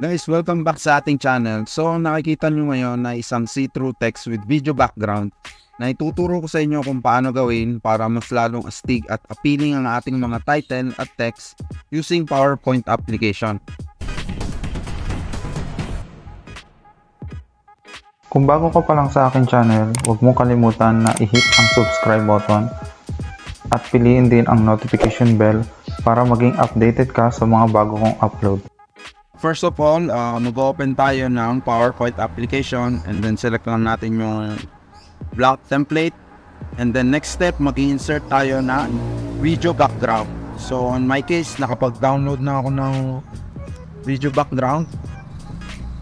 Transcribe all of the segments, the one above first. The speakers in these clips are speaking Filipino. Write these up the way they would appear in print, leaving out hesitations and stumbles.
Guys, welcome back sa ating channel. So, nakikita nyo ngayon na isang see-through text with video background na ituturo ko sa inyo kung paano gawin para mas lalong astig at appealing ang ating mga title at text using PowerPoint application. Kung bago ka pa lang sa aking channel, huwag mong kalimutan na i-hit ang subscribe button at piliin din ang notification bell para maging updated ka sa mga bago kong upload. First of all, mag-open tayo ng PowerPoint application and then select lang natin yung block template. And then next step, mag-insert tayo na video background. So in my case, nakapag-download na ako ng video background.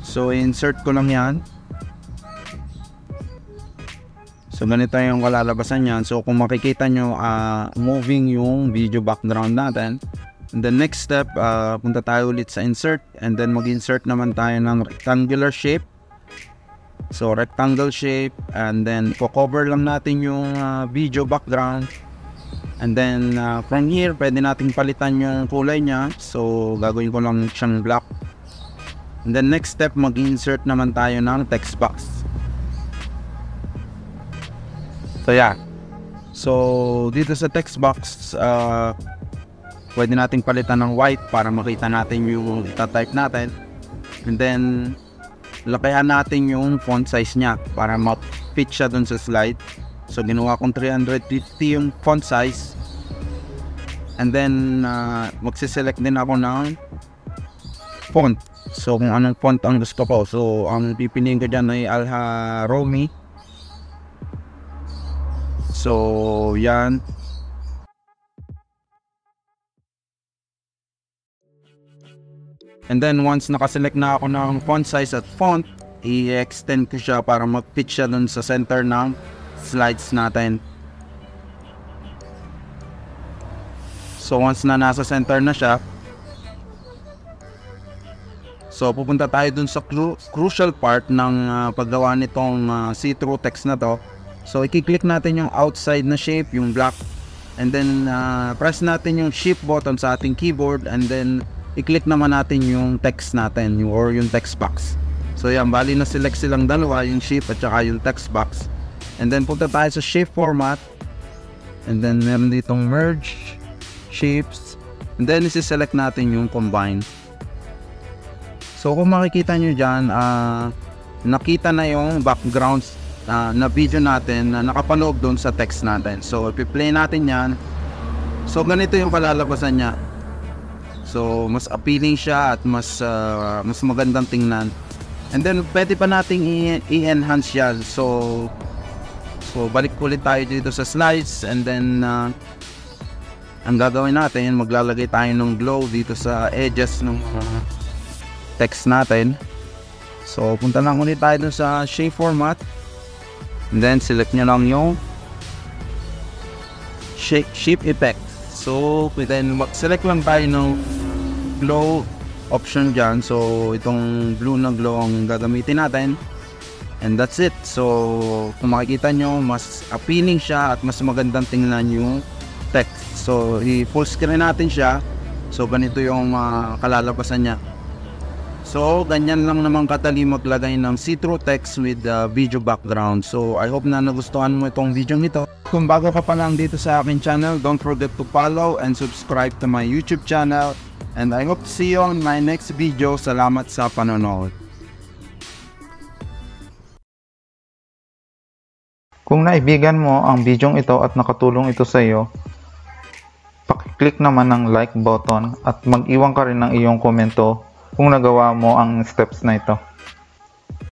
So insert ko lang yan. So ganito yung kalalabasan yan. So kung makikita nyo, moving yung video background natin. And the next step, punta tayo ulit sa insert and then mag-insert naman tayo ng rectangular shape. So rectangle shape and then cover lang natin yung video background. And then from here, pwede nating palitan yung kulay niya. So gagawin ko lang siyang black. And then next step, mag-insert naman tayo ng text box. So yeah. So dito sa text box, pwede nating palitan ng white para makita natin yung ita-type natin. And then, lakihan natin yung font size niya para ma-fit siya dun sa slide. So, ginawa kong 350 yung font size. And then, magsiselect din ako ng font. So, kung anong font ang gusto ko. So, ang pipiliin ko dyan ay Alharomi. So, yan. And then once nakaselect na ako ng font size at font, i-extend ko siya para mag-fit siya dun sa center ng slides natin. So once na nasa center na siya, so pupunta tayo dun sa crucial part ng paggawa nitong see-through text na to. So i-click natin yung outside na shape, yung black, and then press natin yung shift button sa ating keyboard and then i-click naman natin yung text natin or yung text box. So yan, bali na select silang dalawa, yung shape at saka yung text box. And then punta tayo sa shape format. And then meron ditong merge shapes. And then isi-select natin yung combine. So kung makikita nyo dyan, nakita na yung backgrounds na video natin na nakapaloob doon sa text natin. So ipi-play natin yan. So ganito yung kalalabasan niya. So mas appealing siya at mas magandang tingnan. And then pwede pa nating i-enhance siya. So balik ulit tayo dito sa slides and then ang gagawin natin, maglalagay tayo ng glow dito sa edges ng text natin. So punta lang ulit tayo dun sa shape format. And then select nyo lang yung shape effect. So, then mag-select lang tayo ng glow option dyan. So, itong blue na glow ang gagamitin natin. And that's it. So, kung makikita nyo, mas appealing siya at mas magandang tingnan yung text. So, i-full screen natin siya. So, ganito yung kalalabasan niya. So, ganyan lang naman kadali maglagay ng see-through text with video background. So, I hope na nagustuhan mo itong video nito. Kung bago ka pa lang dito sa aking channel, don't forget to follow and subscribe to my YouTube channel. And I hope to see you on my next video. Salamat sa panonood. Kung naibigan mo ang video ito at nakatulong ito sa iyo, pakiclick naman ng like button at mag-iwan ka rin ng iyong komento kung nagawa mo ang steps na ito.